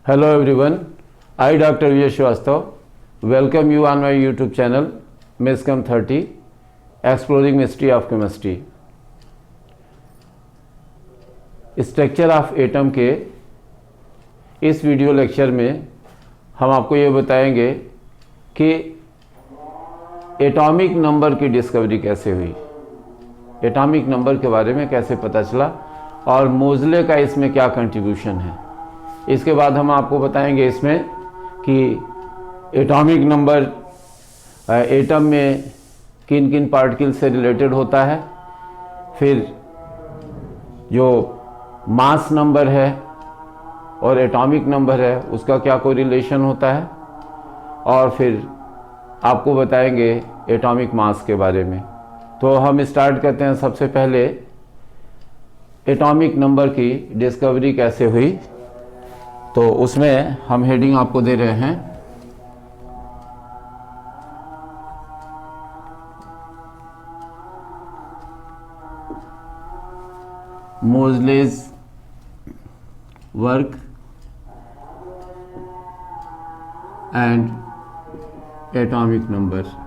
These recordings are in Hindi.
Hello everyone, I Dr. Vijay Srivastava welcome you on my YouTube channel MESCOM 30 Exploring Mystery of Chemistry। Structure of atom के इस वीडियो लेक्चर में हम आपको ये बताएंगे कि एटॉमिक नंबर की डिस्कवरी कैसे हुई, एटॉमिक नंबर के बारे में कैसे पता चला और मोज़ले का इसमें क्या कंट्रीब्यूशन है। इसके बाद हम आपको बताएंगे इसमें कि एटॉमिक नंबर एटम में किन किन पार्टिकल से रिलेटेड होता है, फिर जो मास नंबर है और एटॉमिक नंबर है उसका क्या कोई रिलेशन होता है, और फिर आपको बताएंगे एटॉमिक मास के बारे में। तो हम स्टार्ट करते हैं। सबसे पहले एटॉमिक नंबर की डिस्कवरी कैसे हुई, तो उसमें हम हेडिंग आपको दे रहे हैं मोज़ले's वर्क एंड एटॉमिक नंबर।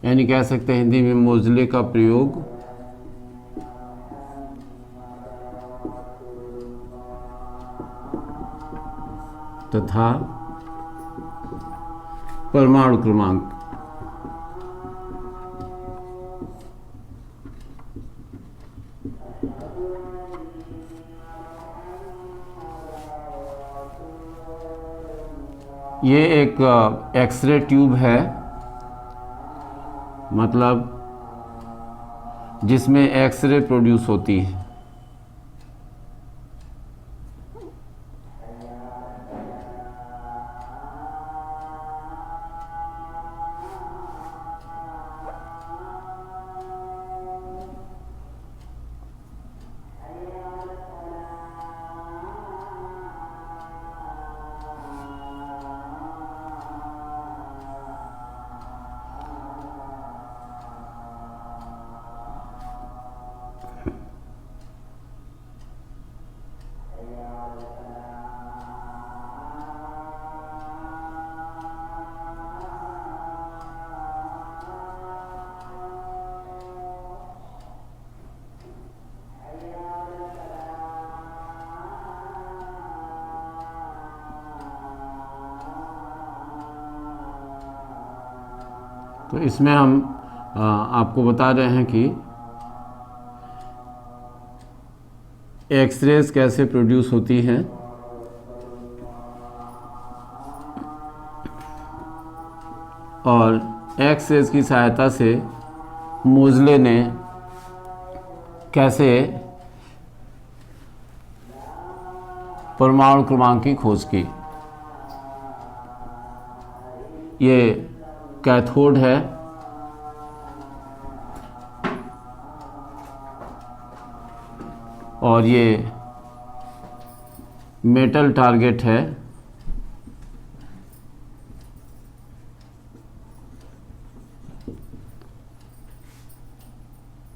यानी कह सकते हैं हिंदी में मोज़ले का प्रयोग तथा परमाणु क्रमांक। ये एक एक्सरे ट्यूब है, मतलब जिसमें एक्सरे प्रोड्यूस होती है। तो इसमें हम आपको बता रहे हैं कि एक्सरेज कैसे प्रोड्यूस होती हैं और एक्सरेज की सहायता से मोज़ले ने कैसे परमाणु क्रमांक की खोज की। ये कैथोड है और ये मेटल टारगेट है,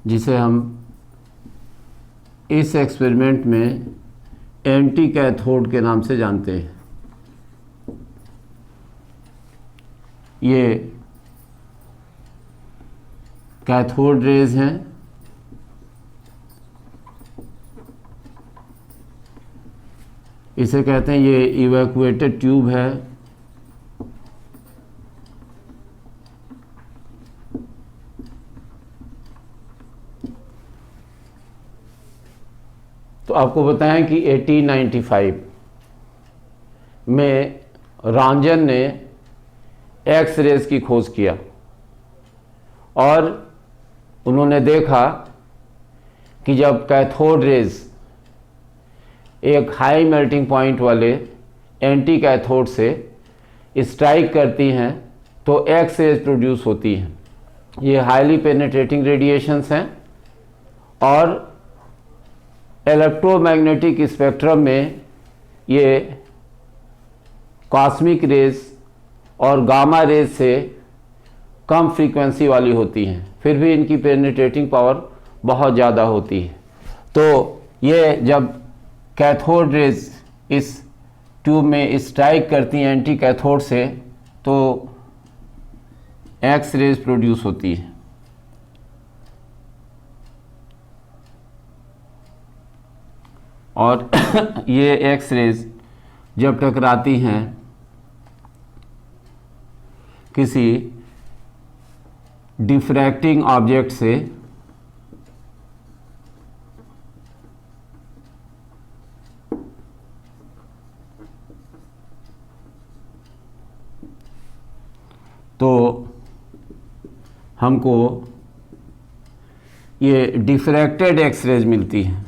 जिसे हम इस एक्सपेरिमेंट में एंटी कैथोड के नाम से जानते हैं। ये कैथोड रेज हैं, इसे कहते हैं, ये इवैक्यूएटेड ट्यूब है। तो आपको बताएं कि 1895 में रॉन्जन ने एक्स रेज की खोज किया और उन्होंने देखा कि जब कैथोड रेज एक हाई मेल्टिंग पॉइंट वाले एंटी कैथोड से स्ट्राइक करती हैं तो एक्स रेज प्रोड्यूस होती हैं। ये हाईली पेनिट्रेटिंग रेडिएशंस हैं और इलेक्ट्रोमैग्नेटिक स्पेक्ट्रम में ये कॉस्मिक रेज और गामा रेज से कम फ्रीक्वेंसी वाली होती हैं, फिर भी इनकी पेनिट्रेटिंग पावर बहुत ज़्यादा होती है। तो ये जब कैथोड रेज इस ट्यूब में स्ट्राइक करती हैं एंटी कैथोड से, तो एक्स रेज प्रोड्यूस होती है। और ये एक्स रेज जब टकराती हैं किसी डिफ्रैक्टिंग ऑब्जेक्ट से, तो हमको ये डिफ्रैक्टेड एक्स रेज मिलती है।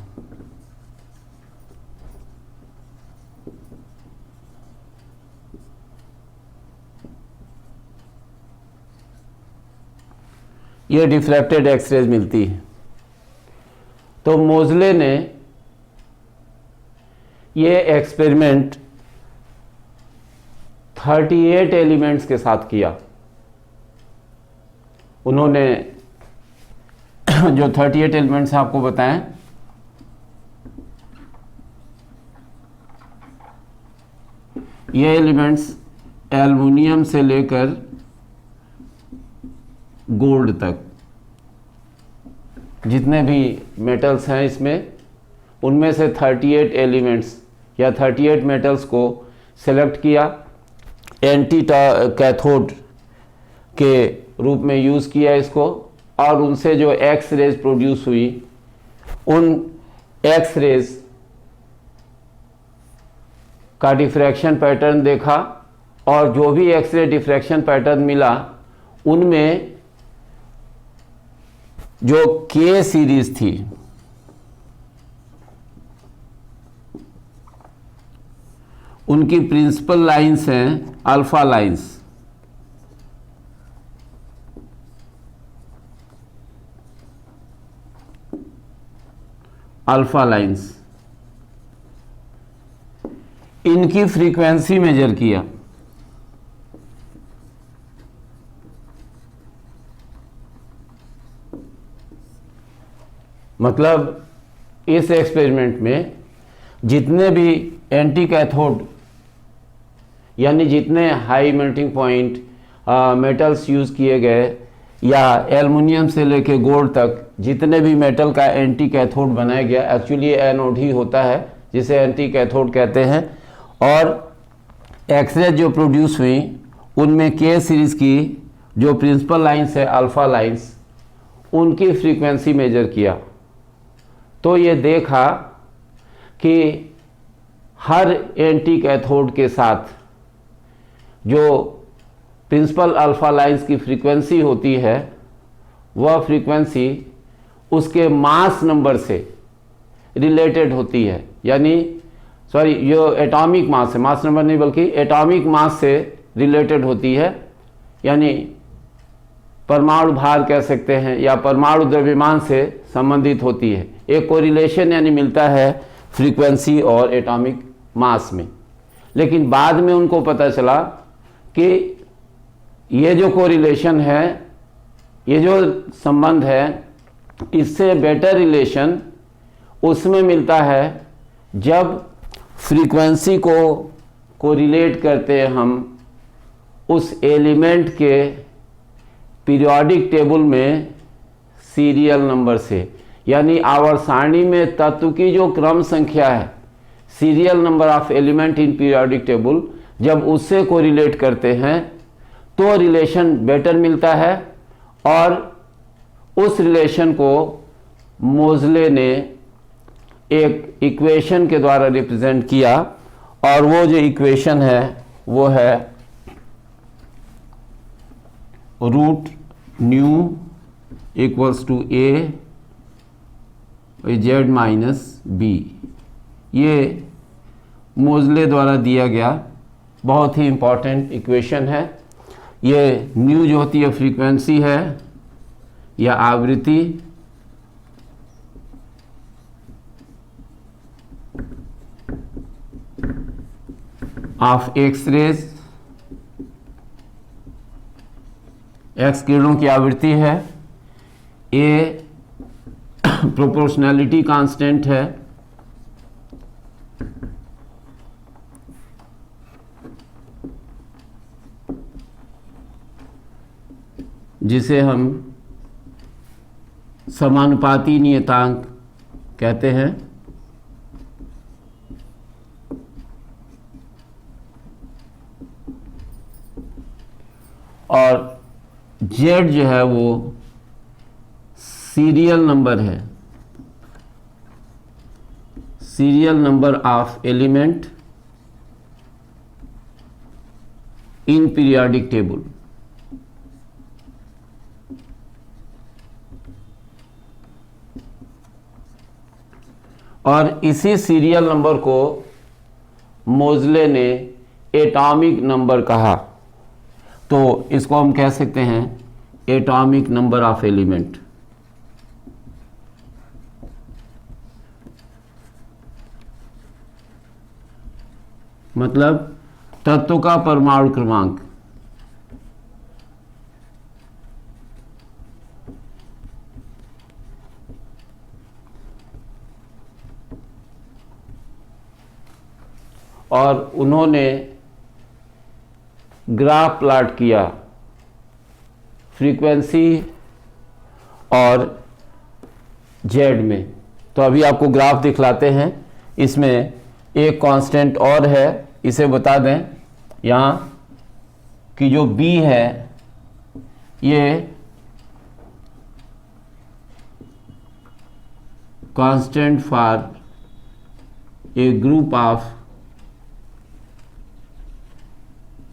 ये डिफ्रैक्टेड एक्स रेज मिलती है। तो मोज़ले ने ये एक्सपेरिमेंट 38 एलिमेंट्स के साथ किया। उन्होंने जो 38 एलिमेंट्स आपको बताएं, ये एलिमेंट्स एल्युमिनियम से लेकर गोल्ड तक जितने भी मेटल्स हैं इसमें, उनमें से 38 एलिमेंट्स या 38 मेटल्स को सेलेक्ट किया, एंटी कैथोड के रूप में यूज़ किया इसको, और उनसे जो एक्स रेज प्रोड्यूस हुई, उन एक्स रेज का डिफ्रैक्शन पैटर्न देखा, और जो भी एक्स रे डिफ्रैक्शन पैटर्न मिला उनमें जो के सीरीज थी, उनकी प्रिंसिपल लाइंस हैं अल्फा लाइंस। अल्फा लाइंस, इनकी फ्रीक्वेंसी मेजर किया। मतलब इस एक्सपेरिमेंट में जितने भी एंटी कैथोड यानी जितने high melting point metals use किए गए, या एल्युमिनियम से लेके गोल्ड तक जितने भी मेटल का एंटी कैथोड बनाया गया, एक्चुअली एनोड ही होता है जिसे एंटी कैथोड कहते हैं, और एक्सरे जो प्रोड्यूस हुई उनमें के सीरीज़ की जो प्रिंसिपल लाइंस है अल्फा लाइंस, उनकी फ्रीक्वेंसी मेजर किया। तो ये देखा कि हर एंटी कैथोड के साथ जो प्रिंसिपल अल्फा लाइंस की फ्रीक्वेंसी होती है, वह फ्रीक्वेंसी उसके मास नंबर से रिलेटेड होती है। यानी सॉरी, जो एटॉमिक मास है, मास नंबर नहीं बल्कि एटॉमिक मास से रिलेटेड होती है, यानी परमाणु भार कह सकते हैं, या परमाणु द्रव्यमान से संबंधित होती है। एक कोरिलेशन यानी मिलता है फ्रीक्वेंसी और एटॉमिक मास में। लेकिन बाद में उनको पता चला कि ये जो कोरिलेशन है, ये जो संबंध है, इससे बेटर रिलेशन उसमें मिलता है जब फ्रीक्वेंसी को कोरिलेट करते हैं हम उस एलिमेंट के पीरियोडिक टेबल में सीरियल नंबर से। यानी आवर्त सारणी में तत्व की जो क्रम संख्या है, serial number of element in periodic table, जब उससे कोरिलेट करते हैं तो रिलेशन बेटर मिलता है। और उस रिलेशन को मोज़ले ने एक इक्वेशन के द्वारा रिप्रेजेंट किया, और वो जो इक्वेशन है वो है root nu equals to A Z minus B. ये मोज़ले द्वारा दिया गया बहुत ही इम्पॉर्टेंट इक्वेशन है। ये न्यू जो होती है फ्रीक्वेंसी है या आवृत्ति, ऑफ एक्स रेज एक्स किरणों की आवृत्ति है, ए प्रोपोर्शनैलिटी कांस्टेंट है, जिसे हम समानुपाती नियतांक कहते हैं, और जेड जो है वो सीरियल नंबर है, serial number of element in periodic table. और इसी सीरियल नंबर को मोज़ले ने एटॉमिक नंबर कहा, तो इसको हम कह सकते हैं एटॉमिक नंबर ऑफ एलिमेंट। मतलब तत्व का परमाणु क्रमांक। और उन्होंने ग्राफ प्लॉट किया फ्रीक्वेंसी और जेड में। तो अभी आपको ग्राफ दिखलाते हैं। इसमें एक कांस्टेंट और है, इसे बता दें यहाँ कि जो b है ये constant for a group of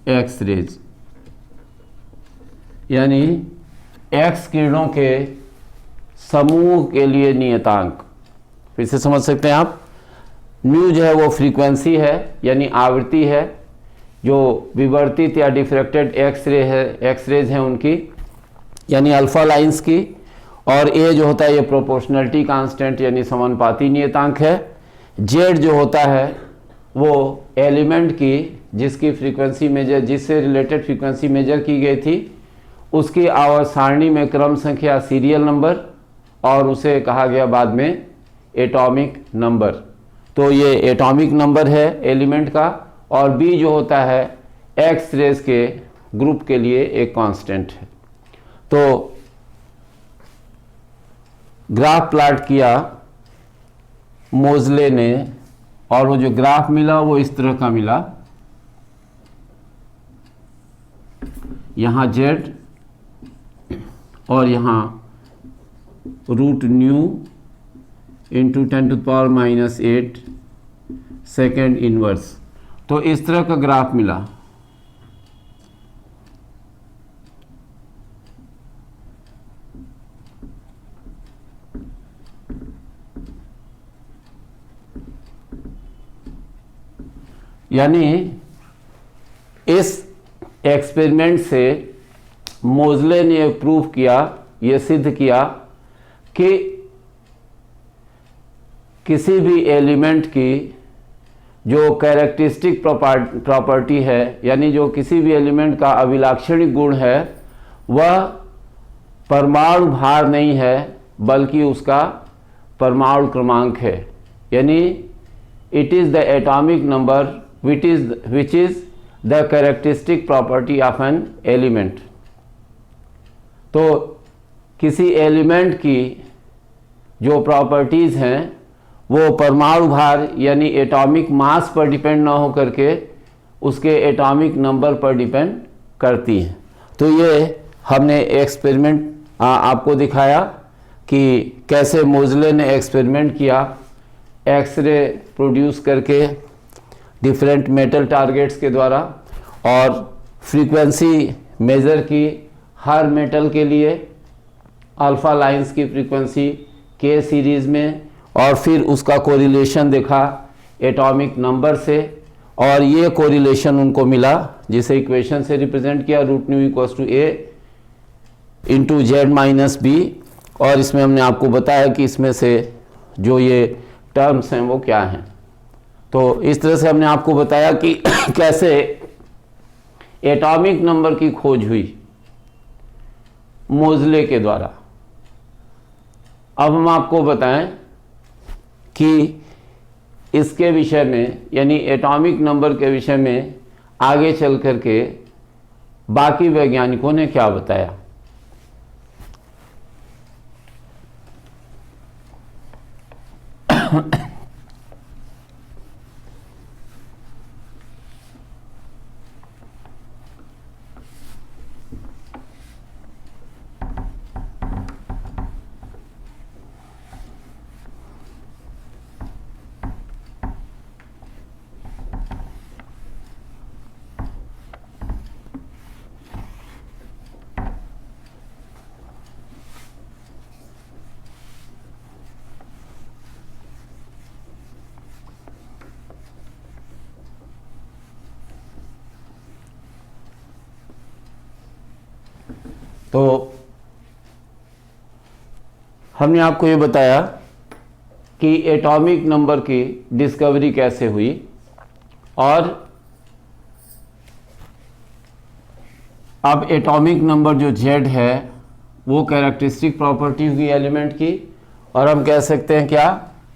X rays, यानी एक्स किरणों के समूह के लिए नियतांक। फिर से समझ सकते हैं आप, म्यू जो है वो फ्रीक्वेंसी है यानी आवृत्ति है, जो विवर्तित या डिफ्रैक्टेड एक्स रेज हैं उनकी, यानी अल्फा लाइंस की। और ए जो होता है ये प्रोपोर्शनलिटी कांस्टेंट यानी समानुपाती नियतांक है। जेड जो होता है वो एलिमेंट की जिसकी फ्रीक्वेंसी मेजर, जिससे रिलेटेड फ्रीक्वेंसी मेजर की गई थी, उसकी आवर्त सारणी में क्रम संख्या सीरियल नंबर, और उसे कहा गया बाद में एटॉमिक नंबर। तो ये एटॉमिक नंबर है एलिमेंट का। और बी जो होता है एक्स रेज के ग्रुप के लिए एक कांस्टेंट है। तो ग्राफ प्लॉट किया मोज़ले ने, और वो जो ग्राफ मिला वो इस तरह का मिला। यहाँ जेड और यहाँ root nu into 10⁻⁻8 second inverse. तो इस तरह का ग्राफ मिला। यानी इस एक्सपेरिमेंट से मोज़ले ने प्रूव किया, ये सिद्ध किया कि किसी भी एलिमेंट की जो कैरेक्टरिस्टिक प्रॉपर्टी है, यानी जो किसी भी एलिमेंट का अभिलाक्षणिक गुण है, वह परमाणु भार नहीं है बल्कि उसका परमाणु क्रमांक है। यानी it is the atomic number which is the characteristic property of an element. तो किसी एलिमेंट की जो प्रॉपर्टीज़ हैं वो परमाणु भार यानी एटॉमिक मास पर डिपेंड ना हो करके उसके एटॉमिक नंबर पर डिपेंड करती हैं। तो ये हमने एक्सपेरिमेंट आपको दिखाया कि कैसे मोज़ले ने एक्सपेरिमेंट किया एक्सरे प्रोड्यूस करके डिफरेंट मेटल टारगेट्स के द्वारा, और फ्रीक्वेंसी मेज़र की हर मेटल के लिए, अल्फ़ा लाइंस की फ्रीक्वेंसी के सीरीज़ में, और फिर उसका कोरिलेशन देखा एटॉमिक नंबर से। और ये कोरिलेशन उनको मिला जिसे इक्वेशन से रिप्रेजेंट किया, root nu equals to A into Z minus B. और इसमें हमने आपको बताया कि इसमें से जो ये टर्म्स हैं वो क्या हैं। तो इस तरह से हमने आपको बताया कि कैसे एटॉमिक नंबर की खोज हुई। मोजले के द्वारा। अब हम आपको बताएं कि इसके विषय में यानी एटॉमिक नंबर के विषय में आगे चल करके बाकी वैज्ञानिकों ने क्या बताया। तो हमने आपको ये बताया कि एटॉमिक नंबर की डिस्कवरी कैसे हुई और अब एटॉमिक नंबर जो Z है वो कैरेक्टरिस्टिक प्रॉपर्टी हुई एलिमेंट की, और हम कह सकते हैं क्या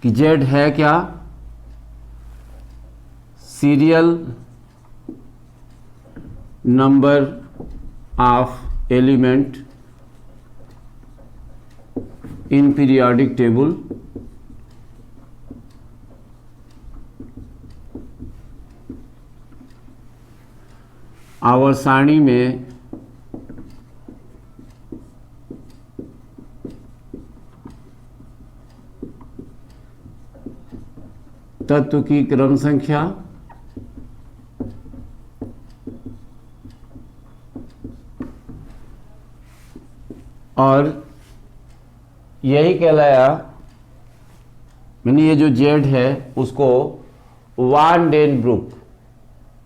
कि Z है क्या, serial number of element in periodic table आवर्त सारणी में तत्व की क्रम संख्या और यही कहलाया, मैंने ये जो Z है उसको वान डेन ब्रुक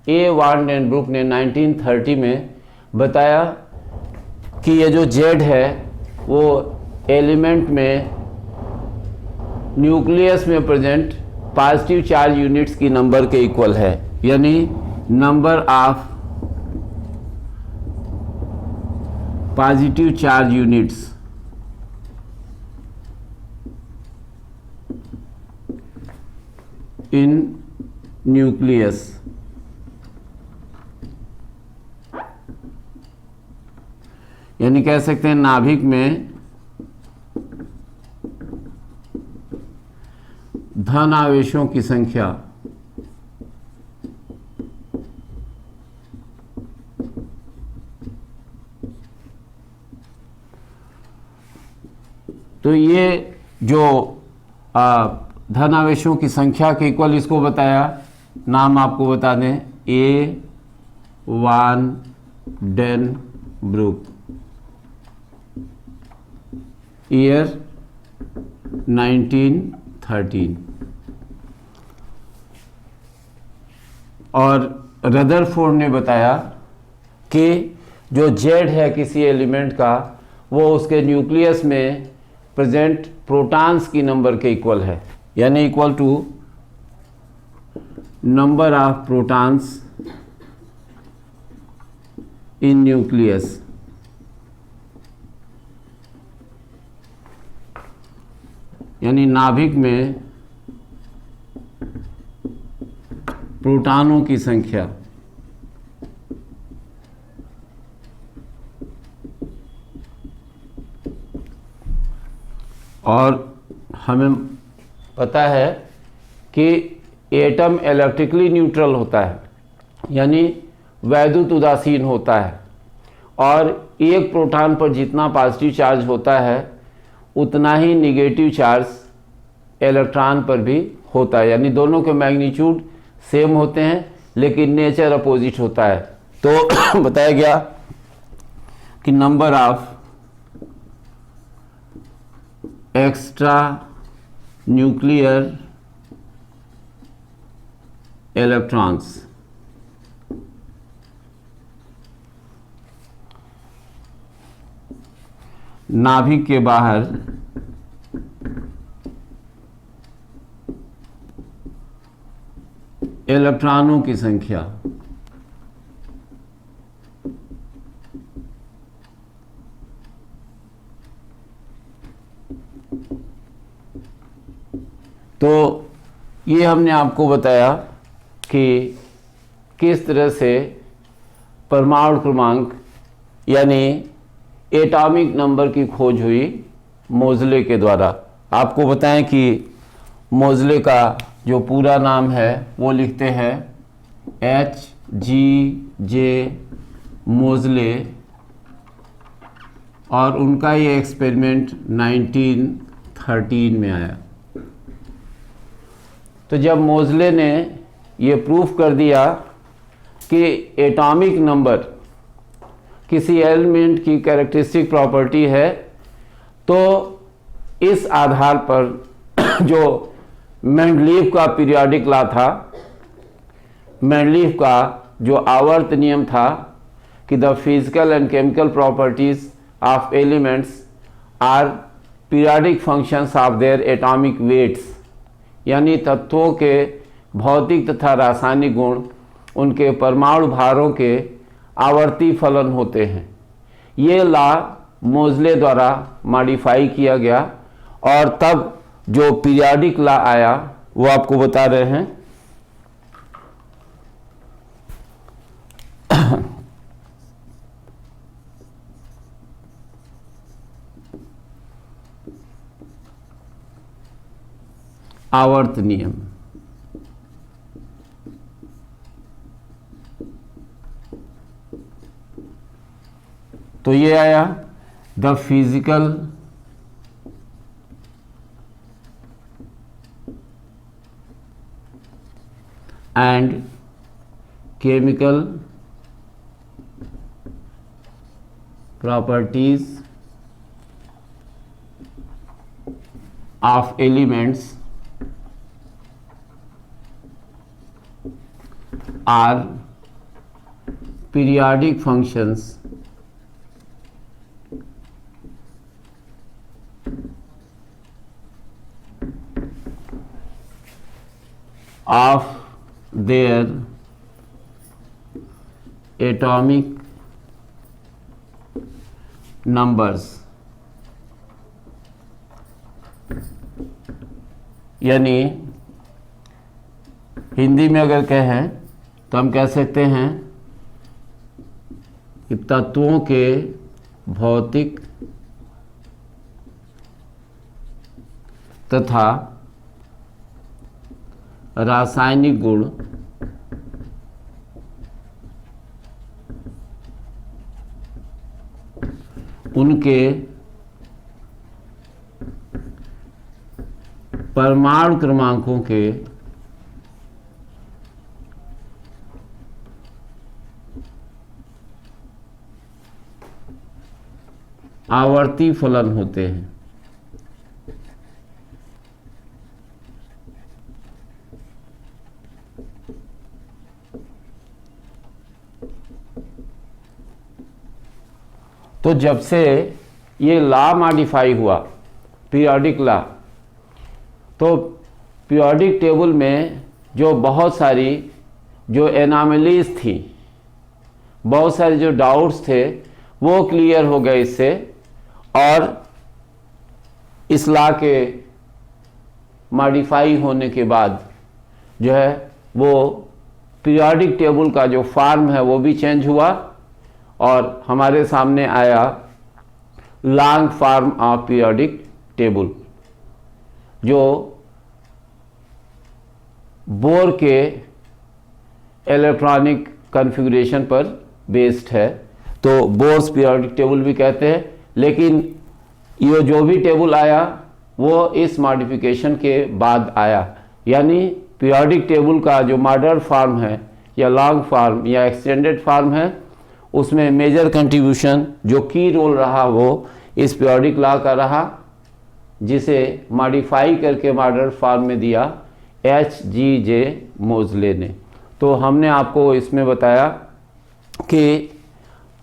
ने 1930 में बताया कि ये जो Z है वो एलिमेंट में न्यूक्लियस में प्रेजेंट पॉजिटिव चार्ज यूनिट्स की नंबर के इक्वल है, यानी number of positive charge units in nucleus यानी कह सकते हैं नाभिक में धन आवेशों की संख्या तो ये जो धन आवेशों की संख्या के इक्वल इसको बताया, नाम आपको बता दें, ए वान डेन ब्रुक, ईयर 1913। और रदरफोर्ड ने बताया कि जो Z है किसी एलिमेंट का वो उसके न्यूक्लियस में प्रेजेंट प्रोटॉन्स की नंबर के इक्वल है, यानी equal to number of protons in nucleus. यानी नाभिक में प्रोटॉनों की संख्या और हमें पता है कि एटम इलेक्ट्रिकली न्यूट्रल होता है, यानी वैद्युत उदासीन होता है, और एक प्रोटॉन पर जितना पॉजिटिव चार्ज होता है उतना ही निगेटिव चार्ज इलेक्ट्रॉन पर भी होता है, यानी दोनों के मैग्नीट्यूड सेम होते हैं लेकिन नेचर अपोजिट होता है। तो बताया गया कि number of extra nuclear electrons नाभिक के बाहर इलेक्ट्रॉनों की संख्या तो ये हमने आपको बताया कि किस तरह से परमाणु क्रमांक यानी एटॉमिक नंबर की खोज हुई मोज़ले के द्वारा। आपको बताएं कि मोज़ले का जो पूरा नाम है वो लिखते हैं H.G.J. मोज़ले, और उनका ये एक्सपेरिमेंट 1913 में आया। तो जब मोज़ले ने ये प्रूफ कर दिया कि एटॉमिक नंबर किसी एलिमेंट की कैरेक्टरिस्टिक प्रॉपर्टी है, तो इस आधार पर जो मेंडलीफ का पीरियोडिक लॉ था, मेंडलीफ का जो आवर्त नियम था कि the physical and chemical properties of elements are periodic functions of their atomic weights, यानी तत्वों के भौतिक तथा रासायनिक गुण उनके परमाणु भारों के आवर्ती फलन होते हैं। ये लॉ मोज़ले द्वारा मॉडिफाई किया गया और तब जो पीरियोडिक लॉ आया वो आपको बता रहे हैं। आवर्त नियम। तो ये आया the physical and chemical properties of elements are periodic functions of their atomic numbers। यानी हिंदी में अगर कहें तो हम कह सकते हैं कि तत्वों के भौतिक तथा रासायनिक गुण उनके परमाणु क्रमांकों के आवर्ती फलन होते हैं। तो जब से ये लॉ मॉडिफाई हुआ पीरियोडिक लॉ, तो पीरियोडिक टेबल में जो बहुत सारी जो एनॉमलीज थी, बहुत सारे जो डाउट्स थे वो क्लियर हो गए इससे, और इस लॉ के मॉडिफाई होने के बाद जो है वो पीरियोडिक टेबल का जो फॉर्म है वो भी चेंज हुआ और हमारे सामने आया long form of periodic table, जो बोर के इलेक्ट्रॉनिक कॉन्फ़िगरेशन पर बेस्ड है। तो बोर्स पीरियोडिक टेबल भी कहते हैं, लेकिन ये जो भी टेबल आया वो इस मॉडिफिकेशन के बाद आया। यानी पीरियोडिक टेबल का जो मॉडर्न फॉर्म है या लॉन्ग फॉर्म या एक्सटेंडेड फॉर्म है, उसमें मेजर कंट्रीब्यूशन जो की रोल रहा वो इस पीरियोडिक लॉ का रहा, जिसे मॉडिफाई करके मॉडर्न फॉर्म में दिया H.G.J. मोज़ले ने। तो हमने आपको इसमें बताया कि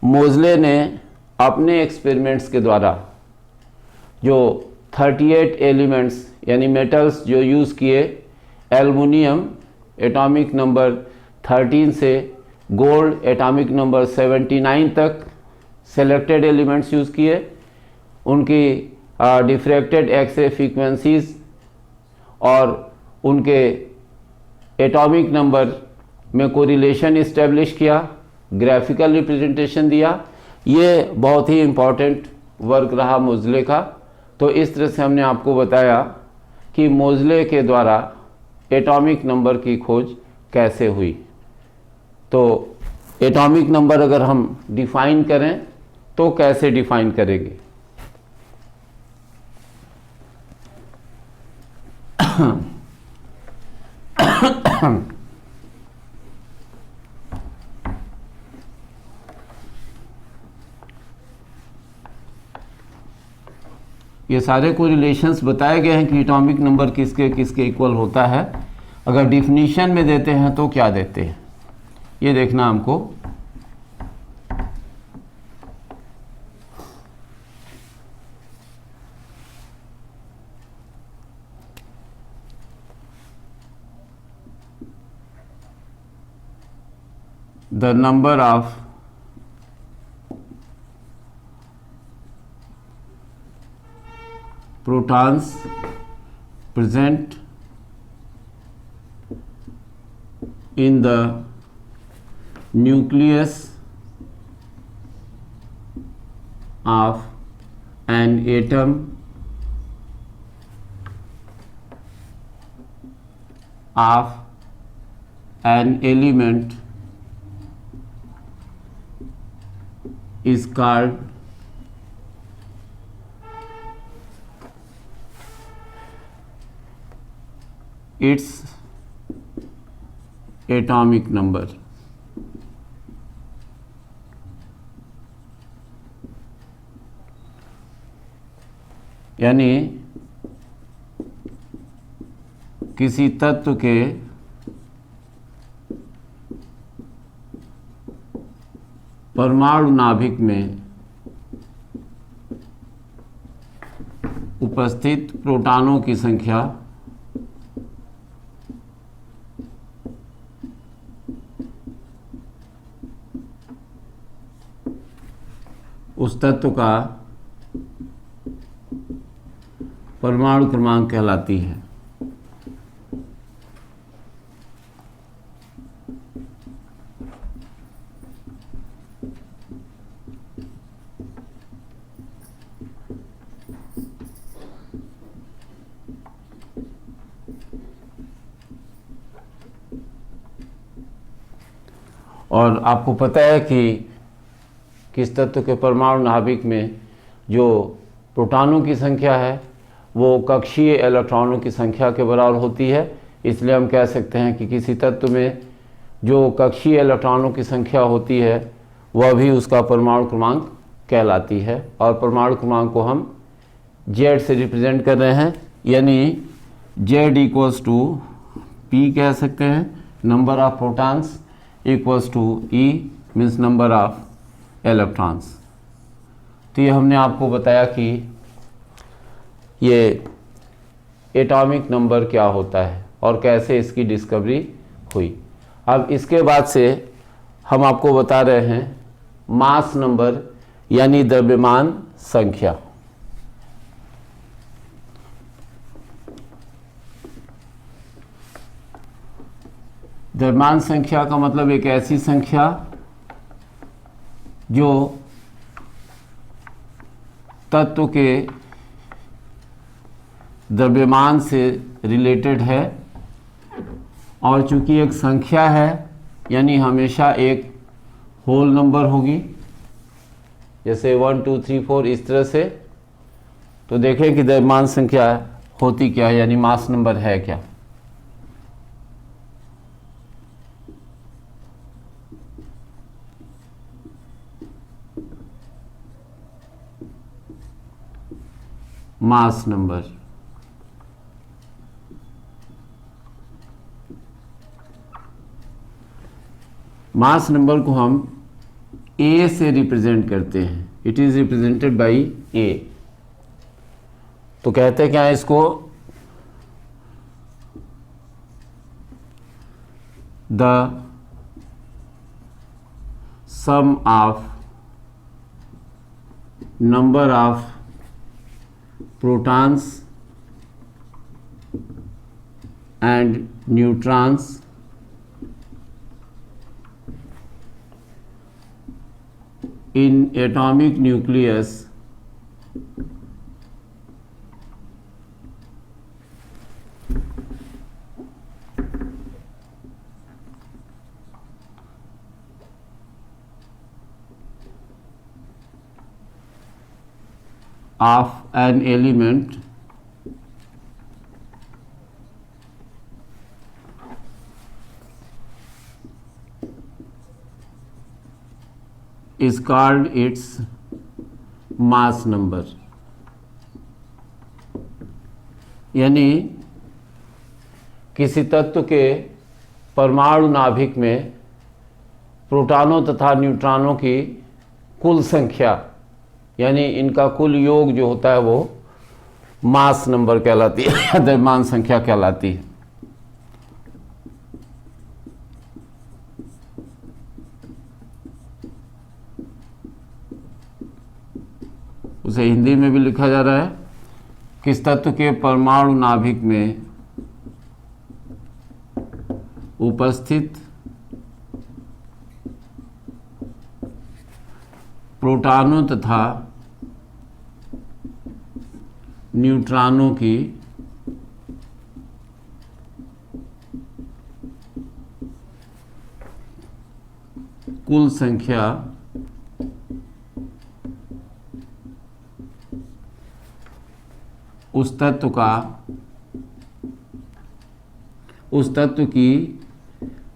मोज़ले ने अपने एक्सपेरिमेंट्स के द्वारा जो 38 एलिमेंट्स यानी मेटल्स जो यूज़ किए, एल्युमिनियम एटॉमिक नंबर 13 से गोल्ड एटॉमिक नंबर 79 तक सेलेक्टेड एलिमेंट्स यूज़ किए, उनकी डिफ्रैक्टेड एक्स-रे फ्रीक्वेंसीज और उनके एटॉमिक नंबर में कोरिलेशन इस्टेब्लिश किया, ग्राफिकल रिप्रेजेंटेशन दिया। ये बहुत ही इम्पॉर्टेंट वर्क रहा मोज़ले का। तो इस तरह से हमने आपको बताया कि मोज़ले के द्वारा एटॉमिक नंबर की खोज कैसे हुई। तो एटॉमिक नंबर अगर हम डिफ़ाइन करें तो कैसे डिफ़ाइन करेंगे? ये सारे कोरिलेशंस बताए गए हैं कि एटॉमिक नंबर किसके किसके इक्वल होता है। अगर डिफिनीशन में देते हैं तो क्या देते हैं ये देखना हमको। The number of protons present in the nucleus of an atom of an element is called its atomic number। यानी किसी तत्व के परमाणु नाभिक में उपस्थित प्रोटॉनों की संख्या उस तत्व का परमाणु क्रमांक कहलाती है। और आपको पता है कि किस तत्व के परमाणु नाभिक में जो प्रोटॉनों की संख्या है वो कक्षीय इलेक्ट्रॉनों की संख्या के बराबर होती है। इसलिए हम कह सकते हैं कि किसी तत्व में जो कक्षीय इलेक्ट्रॉनों की संख्या होती है वह भी उसका परमाणु क्रमांक कहलाती है। और परमाणु क्रमांक को हम Z से रिप्रेजेंट कर रहे हैं, यानी Z इक्वल्स टू P कह सकते हैं, number of protons equals to E means number of electrons. तो ये हमने आपको बताया कि ये एटॉमिक नंबर क्या होता है और कैसे इसकी डिस्कवरी हुई। अब इसके बाद से हम आपको बता रहे हैं मास नंबर यानी द्रव्यमान संख्या। द्रव्यमान संख्या का मतलब एक ऐसी संख्या जो तत्व के द्रव्यमान से रिलेटेड है, और चूंकि एक संख्या है यानी हमेशा एक होल नंबर होगी, जैसे 1 2 3 4 इस तरह से। तो देखें कि द्रव्यमान संख्या होती क्या है, यानी मास नंबर है क्या। मास नंबर मास नंबर को हम A से रिप्रेजेंट करते हैं। It is represented by A। तो कहते क्या है इसको, the sum of number of protons and neutrons in atomic nucleus of an element is called its mass number। यानी किसी तत्व के परमाणु नाभिक में प्रोटॉनों तथा न्यूट्रॉनों की कुल संख्या यानी इनका कुल योग जो होता है वो मास नंबर कहलाती है, द्रव्यमान संख्या कहलाती है। उसे हिंदी में भी लिखा जा रहा है, किस तत्व के परमाणु नाभिक में उपस्थित प्रोटॉनों तथा न्यूट्रॉनों की कुल संख्या उस तत्व की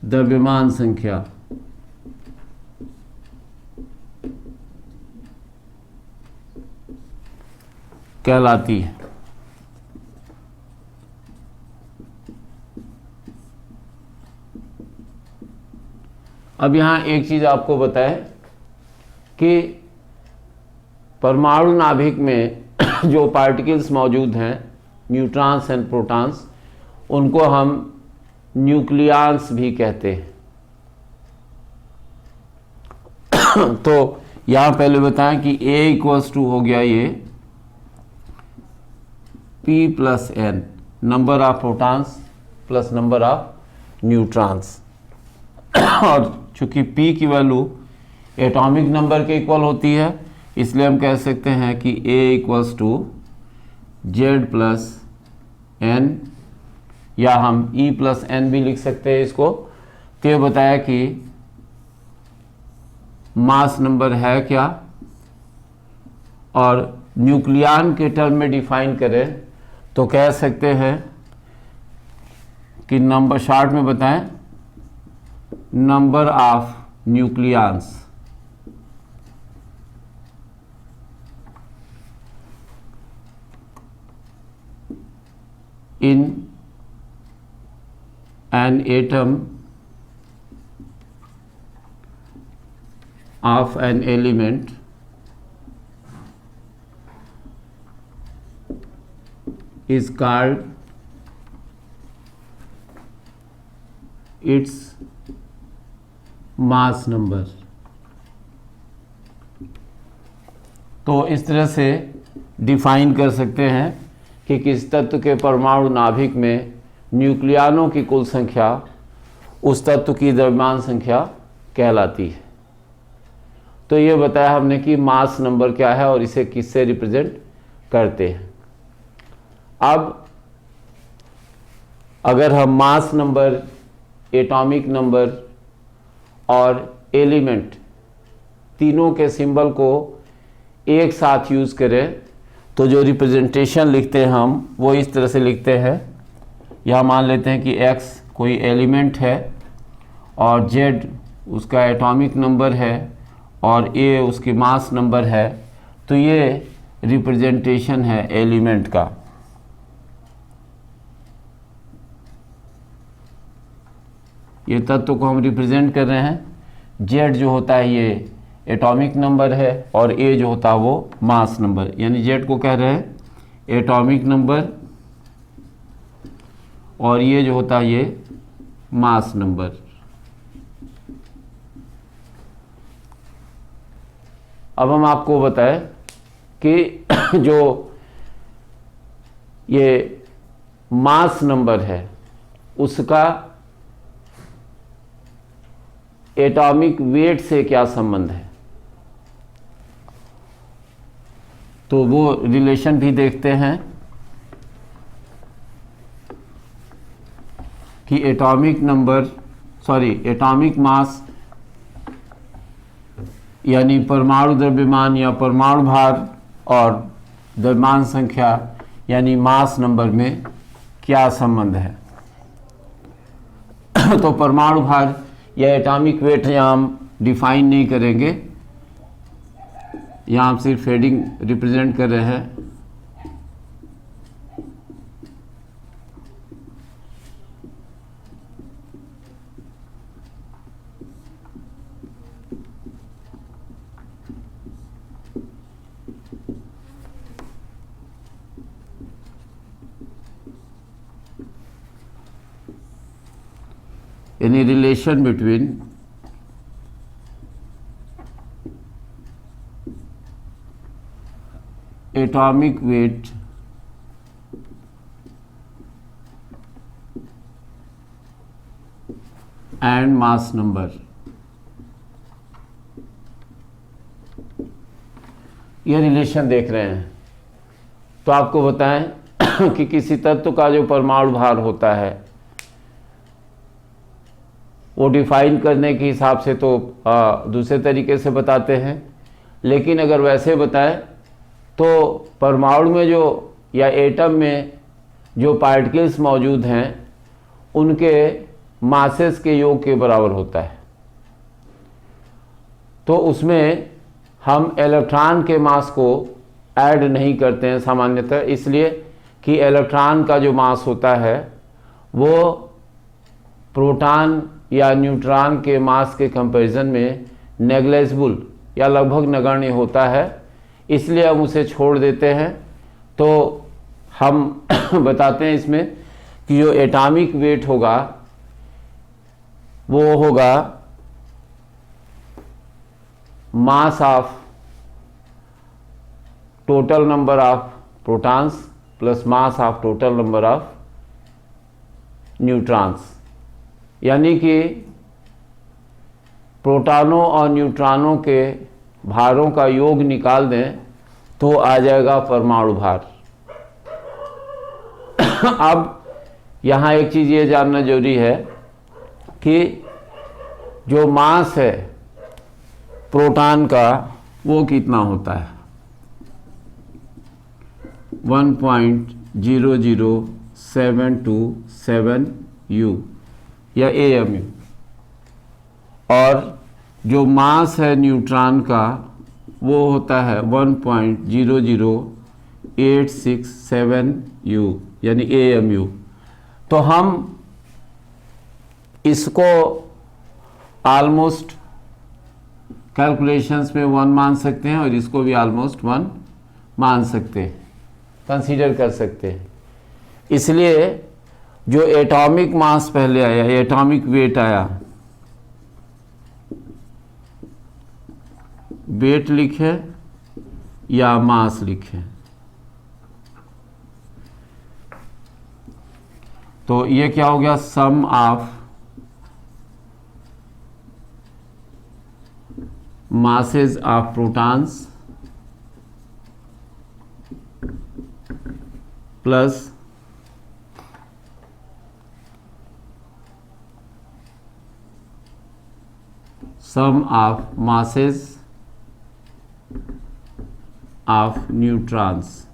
द्रव्यमान संख्या कहलाती है। अब यहां एक चीज आपको बताएं कि परमाणु नाभिक में जो पार्टिकल्स मौजूद हैं, न्यूट्रॉन्स एंड प्रोटॉन्स, उनको हम न्यूक्लियॉन्स भी कहते हैं। तो यहां पहले बताएं कि A इक्वल्स टू हो गया ये P plus N, number of protons plus number of neutrons. और चूंकि P की वैल्यू एटॉमिक नंबर के इक्वल होती है, इसलिए हम कह सकते हैं कि A equals to Z plus N, या हम E प्लस N भी लिख सकते हैं इसको। तो ये बताया कि मास नंबर है क्या, और न्यूक्लियॉन के टर्म में डिफाइन करें तो कह सकते हैं कि नंबर शॉर्ट में बताएं, number of nucleons in an atom of an element is called its mass number। तो इस तरह से डिफाइन कर सकते हैं कि किस तत्व के परमाणु नाभिक में न्यूक्लियॉनों की कुल संख्या उस तत्व की द्रव्यमान संख्या कहलाती है। तो ये बताया हमने कि मास नंबर क्या है और इसे किससे रिप्रेजेंट करते हैं। अब अगर हम मास नंबर, एटॉमिक नंबर और एलिमेंट तीनों के सिंबल को एक साथ यूज़ करें तो जो रिप्रेजेंटेशन लिखते हैं हम वो इस तरह से लिखते हैं। यहाँ मान लेते हैं कि X कोई एलिमेंट है और Z उसका एटॉमिक नंबर है और A उसकी मास नंबर है। तो ये रिप्रेजेंटेशन है एलिमेंट का। ये तत्व को हम रिप्रेजेंट कर रहे हैं। Z जो होता है ये एटॉमिक नंबर है और A जो होता है वो मास नंबर, यानी Z को कह रहे हैं एटॉमिक नंबर और ये जो होता है ये मास नंबर। अब हम आपको बताएं कि जो ये मास नंबर है उसका एटॉमिक वेट से क्या संबंध है, तो वो रिलेशन भी देखते हैं कि एटॉमिक मास यानी परमाणु द्रव्यमान या परमाणु भार और द्रव्यमान संख्या यानी मास नंबर में क्या संबंध है। तो परमाणु भार या एटॉमिक वेट यहाँ हम डिफाइन नहीं करेंगे, यहाँ हम सिर्फ हेडिंग रिप्रेजेंट कर रहे हैं। Any relation between atomic weight and mass number। ये रिलेशन देख रहे हैं। तो आपको बताएं कि किसी तत्व का जो परमाणु भार होता है वो डिफाइन करने के हिसाब से तो दूसरे तरीके से बताते हैं, लेकिन अगर वैसे बताएं तो परमाणु में जो या एटम में जो पार्टिकल्स मौजूद हैं उनके मासेस के योग के बराबर होता है। तो उसमें हम इलेक्ट्रॉन के मास को ऐड नहीं करते हैं सामान्यतः, इसलिए कि इलेक्ट्रॉन का जो मास होता है वो प्रोटॉन या न्यूट्रॉन के मास के कंपैरिजन में नेग्लिजिबल या लगभग नगण्य होता है, इसलिए हम उसे छोड़ देते हैं। तो हम बताते हैं इसमें कि जो एटॉमिक वेट होगा वो होगा mass of total number of protons plus mass of total number of neutrons, यानी कि प्रोटॉनों और न्यूट्रॉनों के भारों का योग निकाल दें तो आ जाएगा परमाणु भार। अब यहाँ एक चीज़ ये जानना जरूरी है कि जो मास है प्रोटॉन का वो कितना होता है, 1.00727 U या AMU, और जो मास है न्यूट्रॉन का वो होता है 1.00867 U यानी AMU। तो हम इसको ऑलमोस्ट कैलकुलेशंस में 1 मान सकते हैं और इसको भी ऑलमोस्ट 1 मान सकते हैं, कंसीडर कर सकते हैं। इसलिए जो एटॉमिक मास पहले आया, एटॉमिक वेट आया, वेट लिखे या मास लिखे, तो ये क्या हो गया, सम of masses of protons plus sum of masses of neutrons।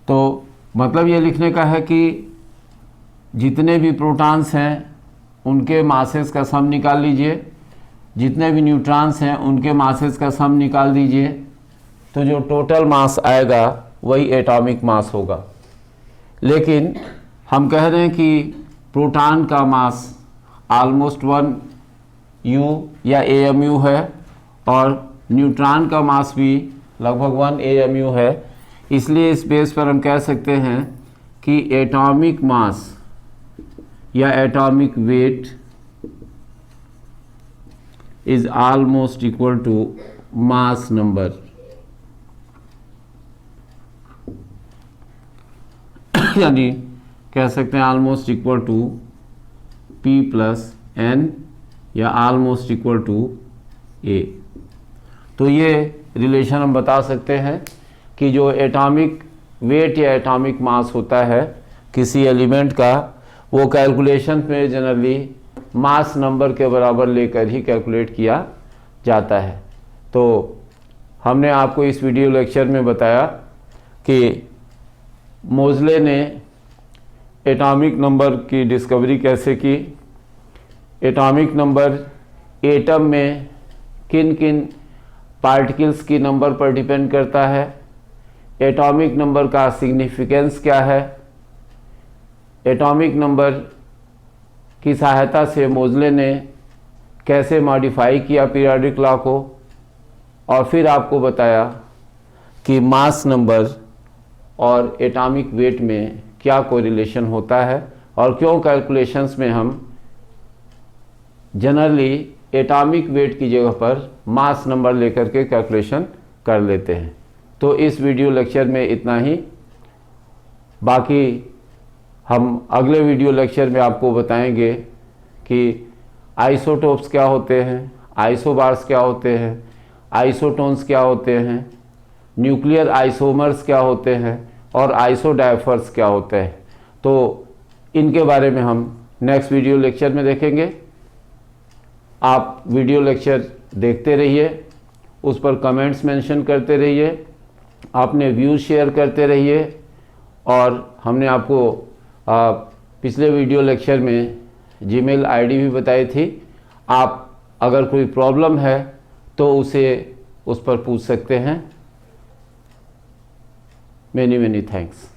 तो मतलब ये लिखने का है कि जितने भी प्रोटॉन्स हैं उनके मासेस का सम निकाल लीजिए, जितने भी न्यूट्रॉन्स हैं उनके मासेस का सम निकाल दीजिए, तो जो टोटल मास आएगा वही एटॉमिक मास होगा। लेकिन हम कह रहे हैं कि प्रोटॉन का मास ऑलमोस्ट 1 U या AMU है और न्यूट्रॉन का मास भी लगभग 1 AMU है, इसलिए इस बेस पर हम कह सकते हैं कि एटॉमिक मास या atomic weight is almost equal to mass number यानी कह सकते हैं almost equal to P plus N या ऑलमोस्ट इक्वल टू A। तो ये रिलेशन हम बता सकते हैं कि जो एटॉमिक वेट या एटॉमिक मास होता है किसी एलिमेंट का, वो कैलकुलेशन में जनरली मास नंबर के बराबर लेकर ही कैलकुलेट किया जाता है। तो हमने आपको इस वीडियो लेक्चर में बताया कि मोज़ले ने एटॉमिक नंबर की डिस्कवरी कैसे की, एटॉमिक नंबर एटम में किन किन पार्टिकल्स की नंबर पर डिपेंड करता है, एटॉमिक नंबर का सिग्निफिकेंस क्या है, एटॉमिक नंबर की सहायता से मोज़ले ने कैसे मॉडिफाई किया पीरियोडिक लॉ को, और फिर आपको बताया कि मास नंबर और एटॉमिक वेट में क्या कोरिलेशन होता है और क्यों कैलकुलेशंस में हम जनरली एटॉमिक वेट की जगह पर मास नंबर लेकर के कैलकुलेशन कर लेते हैं। तो इस वीडियो लेक्चर में इतना ही। बाकी हम अगले वीडियो लेक्चर में आपको बताएंगे कि आइसोटोप्स क्या होते हैं, आइसोबार्स क्या होते हैं, आइसोटोन्स क्या होते हैं, न्यूक्लियर आइसोमर्स क्या होते हैं और आइसोडाइफर्स क्या होते हैं। तो इनके बारे में हम नेक्स्ट वीडियो लेक्चर में देखेंगे। आप वीडियो लेक्चर देखते रहिए, उस पर कमेंट्स मेंशन करते रहिए, अपने व्यूज़ शेयर करते रहिए। और हमने आपको पिछले वीडियो लेक्चर में जीमेल आईडी भी बताई थी। आप अगर कोई प्रॉब्लम है तो उस पर पूछ सकते हैं। Many thanks.